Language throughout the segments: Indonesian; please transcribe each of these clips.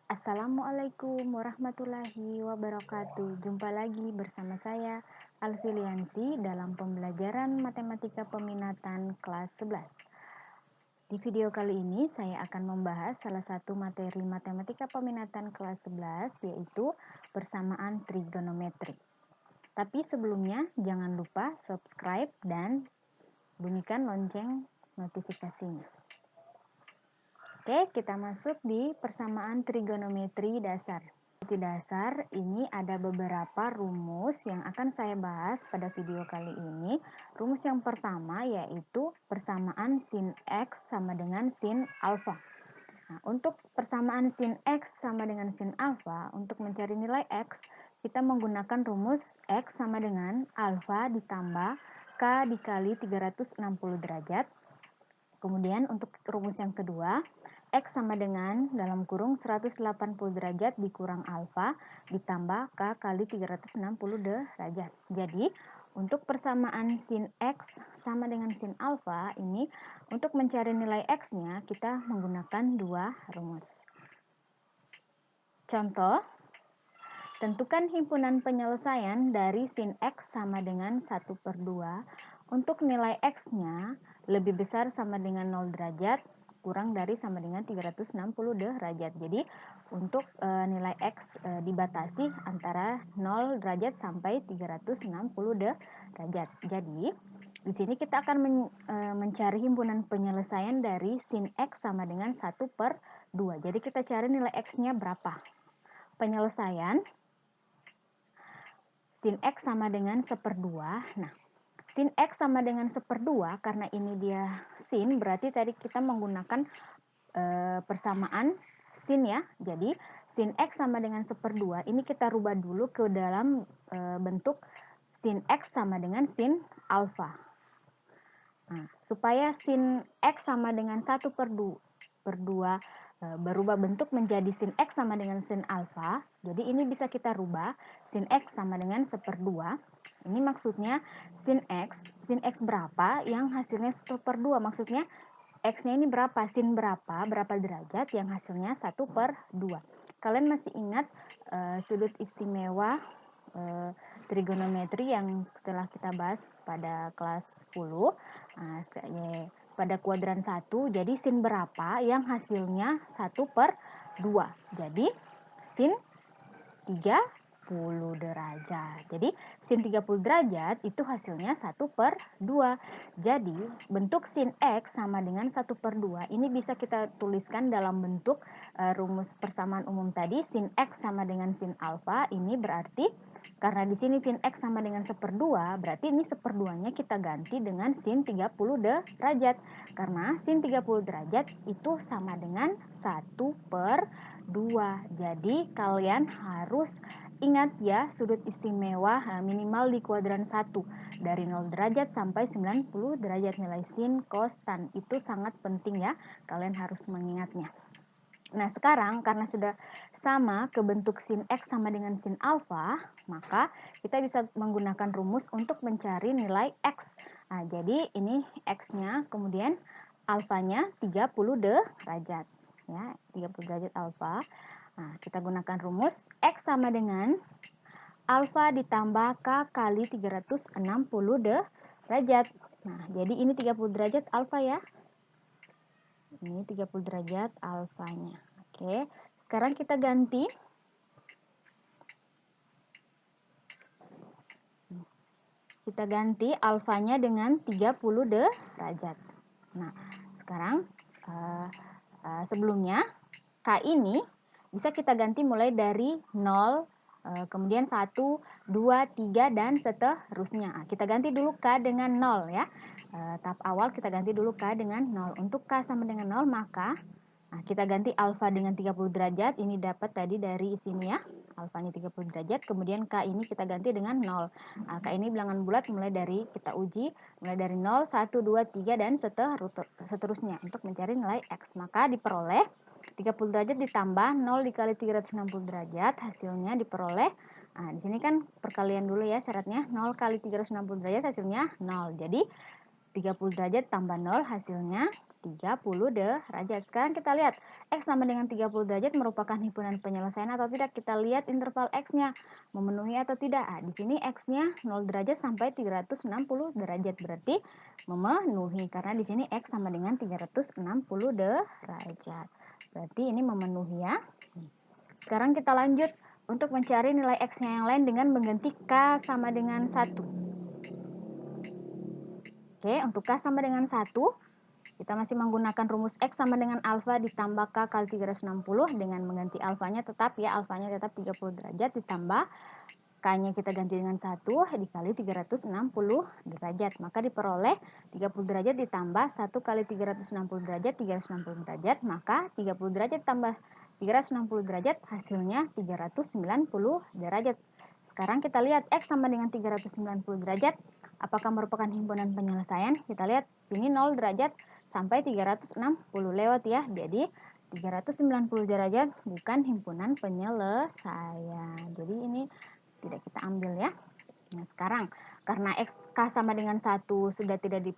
Assalamualaikum warahmatullahi wabarakatuh. Jumpa lagi bersama saya Alfiliansi dalam pembelajaran Matematika Peminatan kelas 11. Di video kali ini saya akan membahas salah satu materi Matematika Peminatan kelas 11 yaitu persamaan trigonometri. Tapi sebelumnya jangan lupa subscribe dan bunyikan lonceng notifikasinya. Oke, kita masuk di persamaan trigonometri dasar. Di dasar ini ada beberapa rumus yang akan saya bahas pada video kali ini. Rumus yang pertama yaitu persamaan sin X sama dengan sin alfa. Nah, untuk persamaan sin X sama dengan sin alfa, untuk mencari nilai X, kita menggunakan rumus X sama dengan alfa ditambah K dikali 360 derajat. Kemudian untuk rumus yang kedua, X sama dengan dalam kurung 180 derajat dikurang alfa ditambah K kali 360 derajat. Jadi, untuk persamaan sin X sama dengan sin alfa ini, untuk mencari nilai X-nya kita menggunakan dua rumus. Contoh, tentukan himpunan penyelesaian dari sin X sama dengan 1/2 untuk nilai X-nya lebih besar sama dengan 0 derajat kurang dari sama dengan 360 derajat. Jadi untuk nilai X dibatasi antara 0 derajat sampai 360 derajat. Jadi di sini kita akan mencari himpunan penyelesaian dari sin X sama dengan 1/2. Jadi kita cari nilai X-nya berapa. Penyelesaian sin X sama dengan 1/2. Nah, sin X sama dengan 1/2 karena ini dia sin, berarti tadi kita menggunakan persamaan sin ya. Jadi sin X sama dengan 1/2 ini kita rubah dulu ke dalam bentuk sin X sama dengan sin alfa. Nah, supaya sin X sama dengan 1/2 berubah bentuk menjadi sin X sama dengan sin alfa. Jadi ini bisa kita rubah sin X sama dengan 1/2. Ini maksudnya sin X berapa yang hasilnya 1/2. Maksudnya X-nya ini berapa, sin berapa derajat yang hasilnya 1/2. Kalian masih ingat sudut istimewa trigonometri yang telah kita bahas pada kelas 10. Nah, pada kuadran 1, jadi sin berapa yang hasilnya 1/2. Jadi sin 30 derajat. Jadi sin 30 derajat itu hasilnya 1/2. Jadi bentuk sin X sama dengan 1/2. Ini bisa kita tuliskan dalam bentuk rumus persamaan umum tadi, sin X sama dengan sin alfa. Ini berarti karena di sini sin X sama dengan 1/2, berarti ini 1/2-nya kita ganti dengan sin 30 derajat. Karena sin 30 derajat itu sama dengan 1/2. Jadi kalian harus ingat ya sudut istimewa minimal di kuadran 1. Dari 0 derajat sampai 90 derajat nilai sin konstan. Itu sangat penting ya, kalian harus mengingatnya. Nah, sekarang karena sudah sama ke bentuk sin X sama dengan sin alfa, maka kita bisa menggunakan rumus untuk mencari nilai X. Nah, jadi ini X-nya, kemudian alfanya 30 derajat. Ya, 30 derajat alfa. Nah, kita gunakan rumus X sama dengan alfa ditambah K kali 360 derajat. Nah, jadi ini 30 derajat alfa ya. Ini 30 derajat alfanya. Oke, sekarang kita ganti. Kita ganti alfanya dengan 30 derajat. Nah, sekarang sebelumnya K ini bisa kita ganti mulai dari 0, kemudian 1, 2, 3, dan seterusnya. Nah, kita ganti dulu K dengan 0 ya. Tahap awal kita ganti dulu K dengan 0. Untuk K sama dengan 0 maka kita ganti alfa dengan 30 derajat. Ini dapat tadi dari sini ya. Alfanya 30 derajat. Kemudian K ini kita ganti dengan 0. K ini bilangan bulat mulai dari kita uji. Mulai dari 0, 1, 2, 3, dan seterusnya. Untuk mencari nilai X. Maka diperoleh 30 derajat ditambah 0 dikali 360 derajat. Hasilnya diperoleh. Nah, di sini kan perkalian dulu ya syaratnya. 0 kali 360 derajat hasilnya 0. Jadi 30 derajat tambah 0 hasilnya 30 derajat. Sekarang kita lihat X sama dengan 30 derajat merupakan himpunan penyelesaian atau tidak. Kita lihat interval X-nya memenuhi atau tidak. Di sini X-nya 0 derajat sampai 360 derajat. Berarti memenuhi. Karena di sini X sama dengan 360 derajat. Berarti ini memenuhi ya. Sekarang kita lanjut untuk mencari nilai X-nya yang lain dengan mengganti K sama dengan 1. Oke, untuk K sama dengan 1, kita masih menggunakan rumus X sama dengan alfa ditambah K kali 360 dengan mengganti alfanya tetap ya, alfanya tetap 30 derajat ditambah K-nya kita ganti dengan 1 dikali 360 derajat. Maka diperoleh 30 derajat ditambah 1 kali 360 derajat, 360 derajat. Maka 30 derajat tambah 360 derajat hasilnya 390 derajat. Sekarang kita lihat X sama dengan 390 derajat. Apakah merupakan himpunan penyelesaian? Kita lihat sini 0 derajat sampai 360 lewat ya. Jadi 390 derajat bukan himpunan penyelesaian. Jadi ini tidak kita ambil ya. Nah, sekarang karena K sama dengan 1 sudah tidak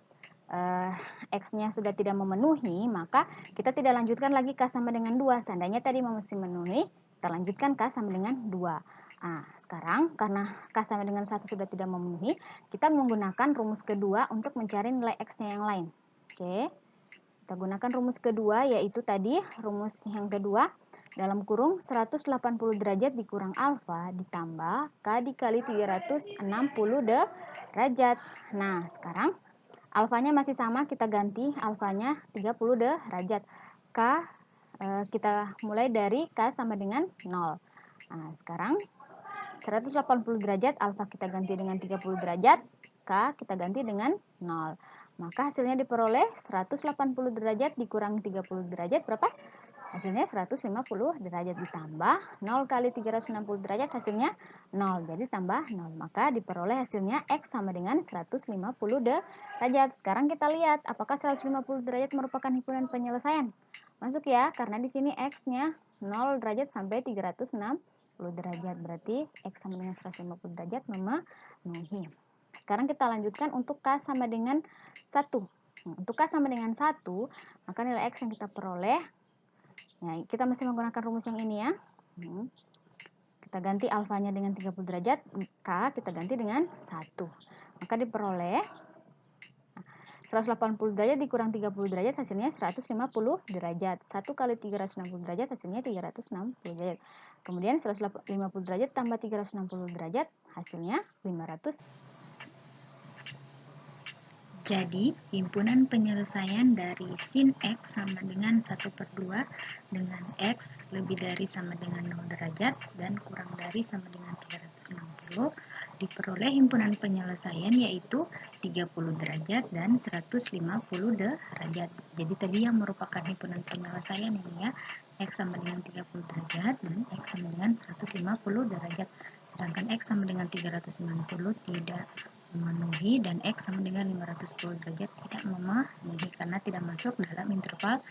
X-nya sudah tidak memenuhi, maka kita tidak lanjutkan lagi K sama dengan 2. Seandainya tadi masih memenuhi, kita lanjutkan K sama dengan 2. Nah, sekarang karena K sama dengan 1 sudah tidak memenuhi, kita menggunakan rumus kedua untuk mencari nilai X-nya yang lain. Oke. Kita gunakan rumus kedua, yaitu tadi rumus yang kedua, dalam kurung 180 derajat dikurang alfa ditambah K dikali 360 derajat. Nah, sekarang alfanya masih sama, kita ganti alfanya 30 derajat. K kita mulai dari K sama dengan 0. Nah, sekarang 180 derajat, alfa kita ganti dengan 30 derajat, K kita ganti dengan 0. Maka hasilnya diperoleh 180 derajat dikurangi 30 derajat berapa? Hasilnya 150 derajat ditambah 0 kali 360 derajat hasilnya 0. Jadi tambah 0. Maka diperoleh hasilnya X sama dengan 150 derajat. Sekarang kita lihat apakah 150 derajat merupakan himpunan penyelesaian. Masuk ya, karena di sini X-nya 0 derajat sampai 360 derajat. Berarti X sama dengan 150 derajat memenuhi. Sekarang kita lanjutkan untuk K sama dengan 1. Untuk K sama dengan 1, maka nilai X yang kita peroleh, nah, kita masih menggunakan rumus yang ini ya. Kita ganti alfanya dengan 30 derajat, K kita ganti dengan 1. Maka diperoleh 180 derajat dikurang 30 derajat hasilnya 150 derajat. 1 kali 360 derajat hasilnya 360 derajat. Kemudian 150 derajat tambah 360 derajat hasilnya 500. Jadi, himpunan penyelesaian dari sin X sama dengan 1/2 dengan X lebih dari sama dengan 0 derajat dan kurang dari sama dengan 360 diperoleh himpunan penyelesaian yaitu 30 derajat dan 150 derajat. Jadi tadi yang merupakan himpunan penyelesaian ini ya, X sama dengan 30 derajat dan X sama dengan 150 derajat. Sedangkan X sama dengan 390 tidak memenuhi dan X sama dengan 510 derajat tidak memenuhi karena tidak masuk dalam interval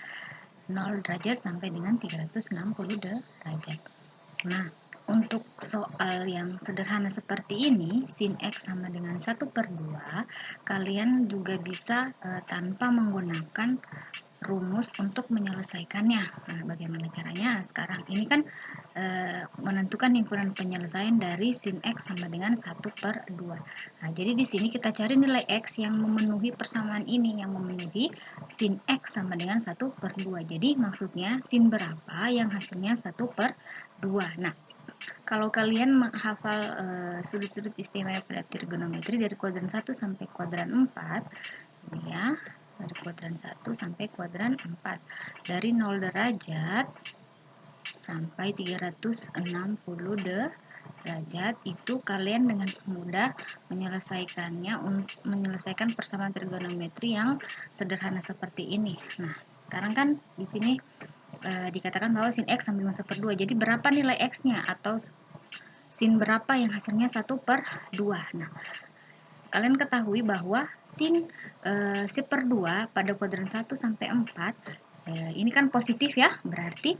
0 derajat sampai dengan 360 derajat. Nah, untuk soal yang sederhana seperti ini, sin X sama dengan 1/2, kalian juga bisa tanpa menggunakan rumus untuk menyelesaikannya. Nah, bagaimana caranya? Sekarang ini kan menentukan himpunan penyelesaian dari sin X sama dengan 1/2. Nah, jadi di sini kita cari nilai X yang memenuhi persamaan ini, yang memenuhi sin X sama dengan 1/2. Jadi maksudnya sin berapa yang hasilnya 1/2. Nah, kalau kalian menghafal sudut-sudut istimewa pada trigonometri dari kuadran 1 sampai kuadran 4, ini ya, dari kuadran 1 sampai kuadran 4. Dari 0 derajat sampai 360 derajat itu kalian dengan mudah menyelesaikannya untuk menyelesaikan persamaan trigonometri yang sederhana seperti ini. Nah, sekarang kan di sini dikatakan bahwa sin X sama dengan 1/2. Jadi berapa nilai X-nya atau sin berapa yang hasilnya 1/2. Nah, kalian ketahui bahwa sin 1/2 pada kuadran 1 sampai 4 ini kan positif ya, berarti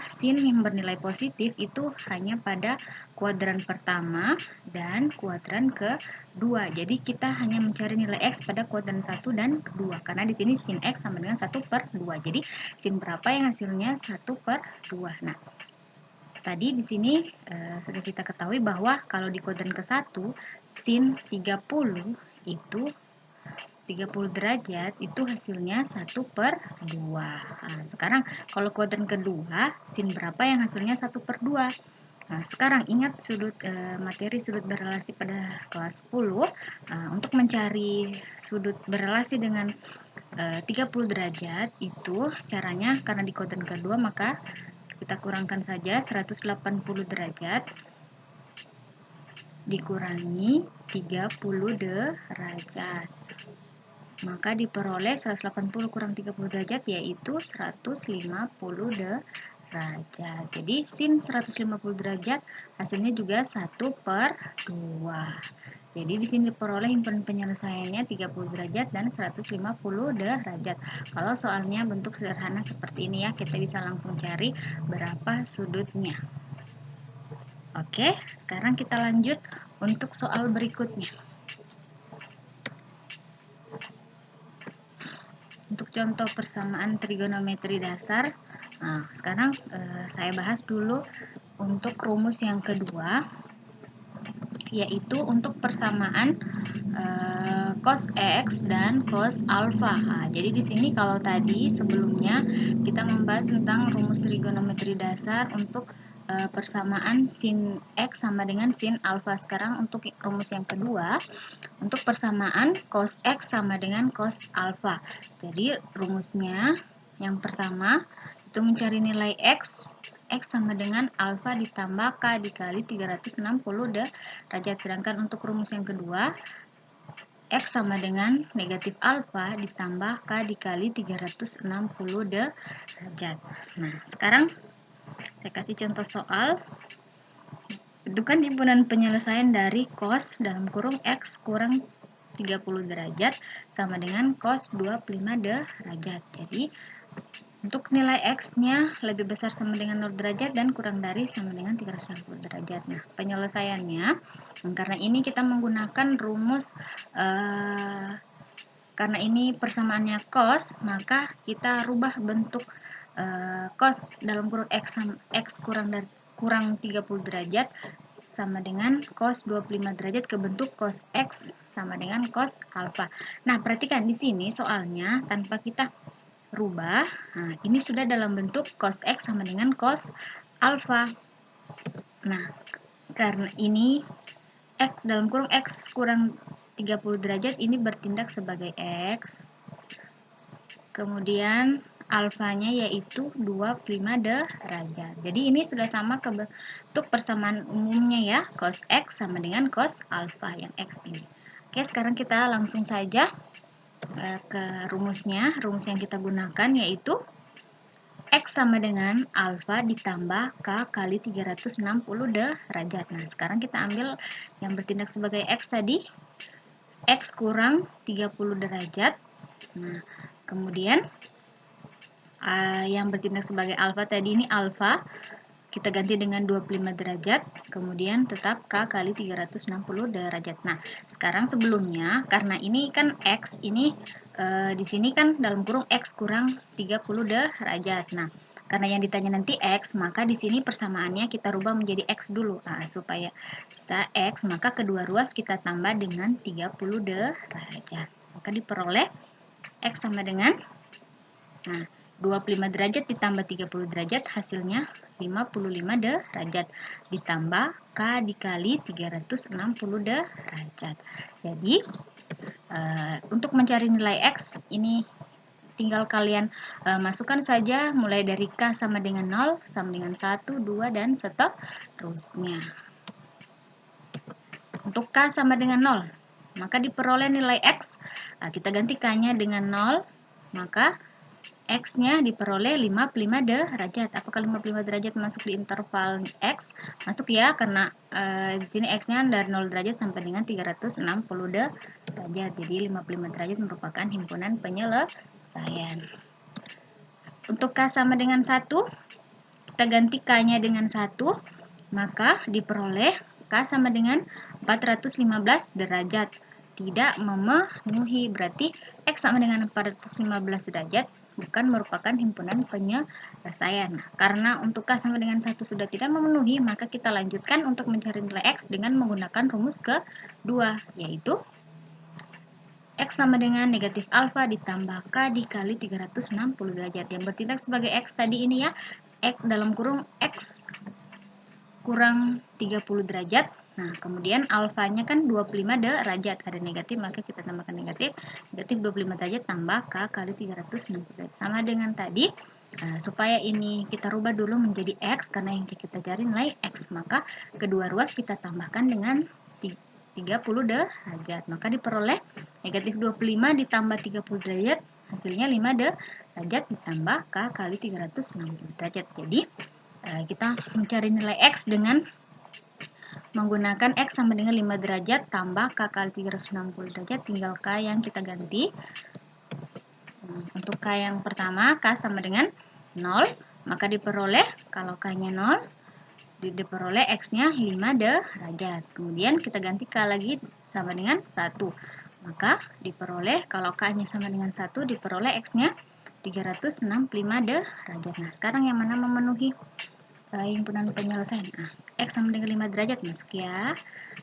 sin yang bernilai positif itu hanya pada kuadran pertama dan kuadran kedua. Jadi kita hanya mencari nilai X pada kuadran 1 dan kedua. Karena di sini sin X sama dengan 1/2. Jadi sin berapa yang hasilnya 1/2. Nah, tadi di sini sudah kita ketahui bahwa kalau di kuadran ke-1 sin 30 itu 30 derajat itu hasilnya 1/2. Nah, sekarang kalau kuadran kedua, sin berapa yang hasilnya 1/2? Nah, sekarang ingat materi sudut berelasi pada kelas 10. Untuk mencari sudut berelasi dengan 30 derajat itu caranya karena di kuadran kedua maka kita kurangkan saja 180 derajat dikurangi 30 derajat. Maka diperoleh 180 kurang 30 derajat yaitu 150 derajat. Jadi sin 150 derajat hasilnya juga 1/2. Jadi di sini diperoleh himpunan penyelesaiannya 30 derajat dan 150 derajat. Kalau soalnya bentuk sederhana seperti ini ya, kita bisa langsung cari berapa sudutnya. Oke, sekarang kita lanjut untuk soal berikutnya. Untuk contoh persamaan trigonometri dasar, nah sekarang saya bahas dulu untuk rumus yang kedua, yaitu untuk persamaan cos X dan cos alfa. Nah, jadi di sini kalau tadi sebelumnya kita membahas tentang rumus trigonometri dasar untuk persamaan sin X sama dengan sin alfa. Sekarang untuk rumus yang kedua, untuk persamaan cos X sama dengan cos alfa. Jadi rumusnya yang pertama itu mencari nilai X sama dengan alfa ditambah K dikali 360 derajat. Sedangkan untuk rumus yang kedua, X sama dengan negatif alfa ditambah K dikali 360 derajat. Nah, sekarang saya kasih contoh soal. Tentukan himpunan penyelesaian dari cos dalam kurung X kurang 30 derajat sama dengan cos 25 derajat. Jadi untuk nilai X-nya lebih besar sama dengan 0 derajat dan kurang dari sama dengan 360 derajat. Nah, penyelesaiannya, karena ini kita menggunakan rumus, karena ini persamaannya cos, maka kita rubah bentuk cos dalam kurung X kurang 30 derajat sama dengan cos 25 derajat ke bentuk cos X sama dengan cos alfa. Nah, perhatikan di sini soalnya tanpa kita rubah, nah ini sudah dalam bentuk cos X sama dengan cos alfa. Nah, karena ini X dalam kurung X kurang 30 derajat ini bertindak sebagai X, kemudian alfanya yaitu 25 derajat. Jadi ini sudah sama ke bentuk persamaan umumnya ya, cos X sama dengan cos alfa yang X ini. Oke, sekarang kita langsung saja ke rumusnya. Rumus yang kita gunakan yaitu X sama dengan alfa ditambah K kali 360 derajat. Nah, sekarang kita ambil yang bertindak sebagai X tadi. X kurang 30 derajat. Nah, kemudian yang bertindak sebagai alfa tadi ini alfa. Kita ganti dengan 25 derajat, kemudian tetap K kali 360 derajat. Nah, sekarang sebelumnya, karena ini kan X, ini di sini kan dalam kurung X kurang 30 derajat. Nah, karena yang ditanya nanti X, maka di sini persamaannya kita rubah menjadi X dulu. Nah, supaya bisa X, maka kedua ruas kita tambah dengan 30 derajat. Maka diperoleh X sama dengan, nah, 25 derajat ditambah 30 derajat hasilnya 55 derajat ditambah K dikali 360 derajat. Jadi untuk mencari nilai X ini tinggal kalian masukkan saja mulai dari K sama dengan 0, sama dengan 1, 2, dan seterusnya. Untuk K sama dengan 0, maka diperoleh nilai X. Nah, kita ganti K-nya dengan 0, maka X-nya diperoleh 55 derajat. Apakah 55 derajat masuk di interval X? Masuk ya, karena di sini X-nya dari 0 derajat sampai dengan 360 derajat. Jadi 55 derajat merupakan himpunan penyelesaian. Untuk K sama dengan 1, kita ganti K-nya dengan 1, maka diperoleh K sama dengan 415 derajat. Tidak memenuhi, berarti X sama dengan 415 derajat bukan merupakan himpunan penyelesaian. Nah, karena untuk K sama dengan 1 sudah tidak memenuhi, maka kita lanjutkan untuk mencari nilai X dengan menggunakan rumus kedua, yaitu X sama dengan negatif alfa ditambah K dikali 360 derajat. Yang bertindak sebagai X tadi ini ya, X dalam kurung X kurang 30 derajat. Nah, kemudian alfanya kan 25 derajat. Ada negatif, maka kita tambahkan negatif. Negatif 25 derajat tambah K kali 360 derajat. Sama dengan tadi, supaya ini kita rubah dulu menjadi X, karena yang kita cari nilai X. Maka kedua ruas kita tambahkan dengan 30 derajat. Maka diperoleh negatif 25 ditambah 30 derajat. Hasilnya 5 derajat ditambah K kali 360 derajat. Jadi, kita mencari nilai X dengan menggunakan X sama dengan 5 derajat tambah K kali 360 derajat, tinggal K yang kita ganti. Untuk K yang pertama, K sama dengan 0, maka diperoleh, kalau K-nya 0, diperoleh X-nya 5 derajat. Kemudian kita ganti K lagi sama dengan 1, maka diperoleh, kalau K-nya sama dengan 1, diperoleh X-nya 365 derajat. Nah, sekarang yang mana memenuhi himpunan penyelesaian? Nah, X sama dengan 5 derajat masuk ya.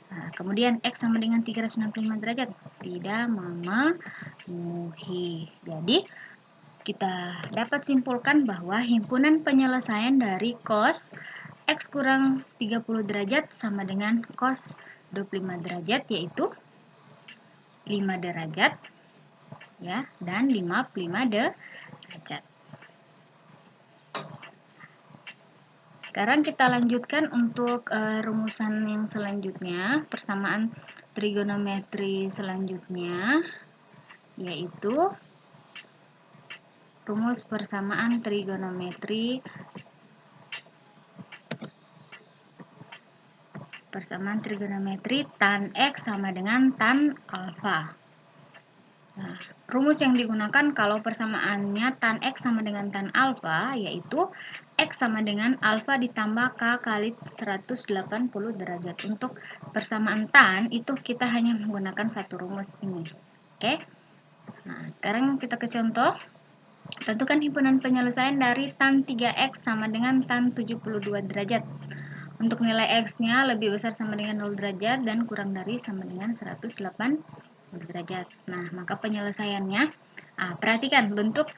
Nah, kemudian X sama dengan 365 derajat tidak memenuhi. Jadi kita dapat simpulkan bahwa himpunan penyelesaian dari cos X kurang 30 derajat sama dengan cos 25 derajat, yaitu 5 derajat ya, dan 55 derajat. Sekarang kita lanjutkan untuk rumusan yang selanjutnya, persamaan trigonometri selanjutnya, yaitu rumus persamaan trigonometri tan X sama dengan tan alfa. Nah, rumus yang digunakan kalau persamaannya tan X sama dengan tan alfa, yaitu X sama dengan alfa ditambah K kali 180 derajat. Untuk persamaan tan itu kita hanya menggunakan satu rumus ini. Oke. Nah, sekarang kita ke contoh. Tentukan himpunan penyelesaian dari tan 3X sama dengan tan 72 derajat. Untuk nilai X-nya lebih besar sama dengan 0 derajat dan kurang dari sama dengan 180 derajat. Nah, maka penyelesaiannya, perhatikan bentuk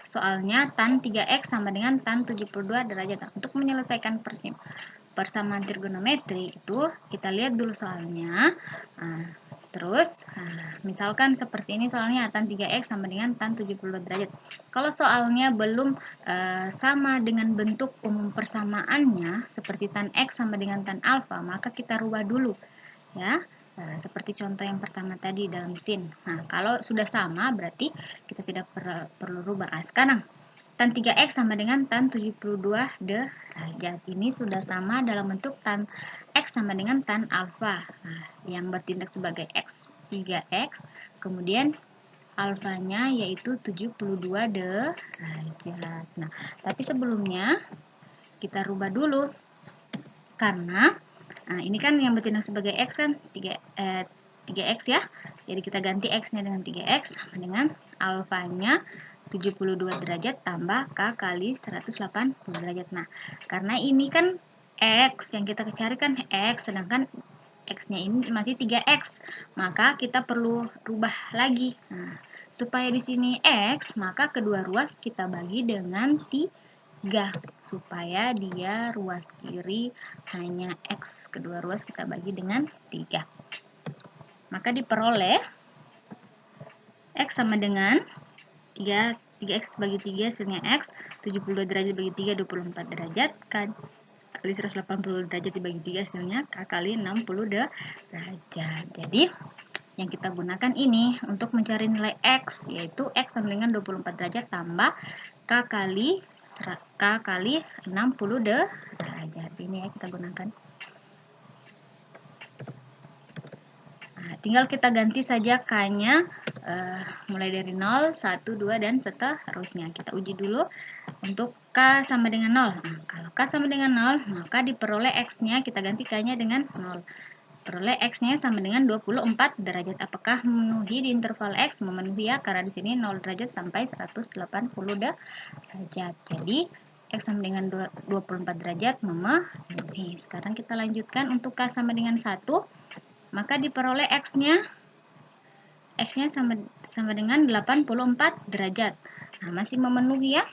soalnya tan 3X sama dengan tan 72 derajat. Nah, untuk menyelesaikan persamaan trigonometri itu kita lihat dulu soalnya. Terus, misalkan seperti ini soalnya tan 3X sama dengan tan 72 derajat. Kalau soalnya belum sama dengan bentuk umum persamaannya, seperti tan X sama dengan tan alfa, maka kita rubah dulu ya. Seperti contoh yang pertama tadi dalam sin. Nah, kalau sudah sama berarti kita tidak perlu rubah. Sekarang tan 3X sama dengan tan 72 derajat. Ini sudah sama dalam bentuk tan X sama dengan tan alfa. Nah, yang bertindak sebagai X 3X, kemudian alfanya yaitu 72 derajat. Nah, tapi sebelumnya kita rubah dulu. Karena ini kan yang bertindak sebagai X kan 3X ya. Jadi kita ganti X-nya dengan 3X sama dengan alfanya 72 derajat tambah K kali 180 derajat. Nah, karena ini kan X, yang kita cari kan X, sedangkan X-nya ini masih 3X, maka kita perlu rubah lagi. Nah, supaya di sini X, maka kedua ruas kita bagi dengan 3, supaya dia ruas kiri hanya X. Kedua ruas kita bagi dengan 3. Maka diperoleh X sama dengan 3X bagi 3 hasilnya X, 72 derajat bagi 3, 24 derajat, kali 180 derajat dibagi 3 hasilnya K kali 60 derajat. Jadi yang kita gunakan ini untuk mencari nilai X, yaitu X sama dengan 24 derajat tambah K kali 60 derajat. Ini ya kita gunakan. Nah, tinggal kita ganti saja K-nya mulai dari 0, 1, 2, dan seterusnya. Kita uji dulu untuk K sama dengan 0. Nah, kalau K sama dengan 0, maka diperoleh X-nya, kita ganti K-nya dengan 0. Peroleh X-nya sama dengan 24 derajat. Apakah memenuhi di interval X? Memenuhi ya, karena di sini 0 derajat sampai 180 derajat. Jadi, X sama dengan 24 derajat memenuhi. Sekarang kita lanjutkan untuk K sama dengan 1. Maka diperoleh X-nya sama dengan 84 derajat. Nah, masih memenuhi ya.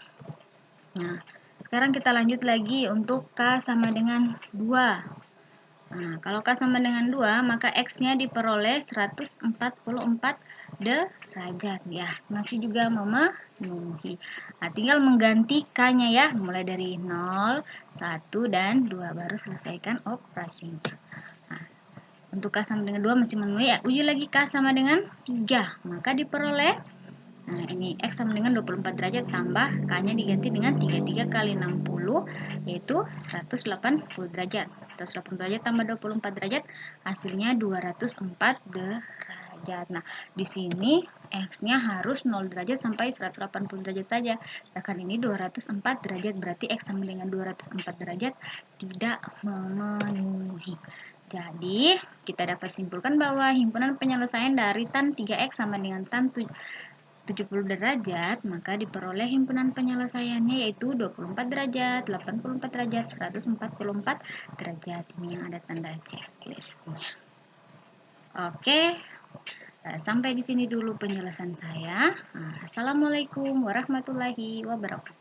Nah, sekarang kita lanjut lagi untuk K sama dengan 2. Nah, kalau K sama dengan 2, maka X-nya diperoleh 144 derajat. Ya, masih juga memenuhi. Nah, tinggal mengganti K-nya ya, mulai dari 0, 1, dan 2. Baru selesaikan operasinya. Nah, untuk K sama dengan 2 masih memenuhi ya. Uji lagi K sama dengan 3. Maka diperoleh, nah ini X sama dengan 24 derajat tambah K-nya diganti dengan 33 kali 60, yaitu 180 derajat. 180 derajat tambah 24 derajat, hasilnya 204 derajat. Nah, di sini X-nya harus 0 derajat sampai 180 derajat saja. Sedangkan ini 204 derajat, berarti X sama dengan 204 derajat tidak memenuhi. Jadi, kita dapat simpulkan bahwa himpunan penyelesaian dari tan 3X sama dengan tan 70 derajat, maka diperoleh himpunan penyelesaiannya yaitu 24 derajat, 84 derajat, 144 derajat. Ini yang ada tanda checklistnya. Oke, sampai di sini dulu penjelasan saya. Assalamualaikum warahmatullahi wabarakatuh.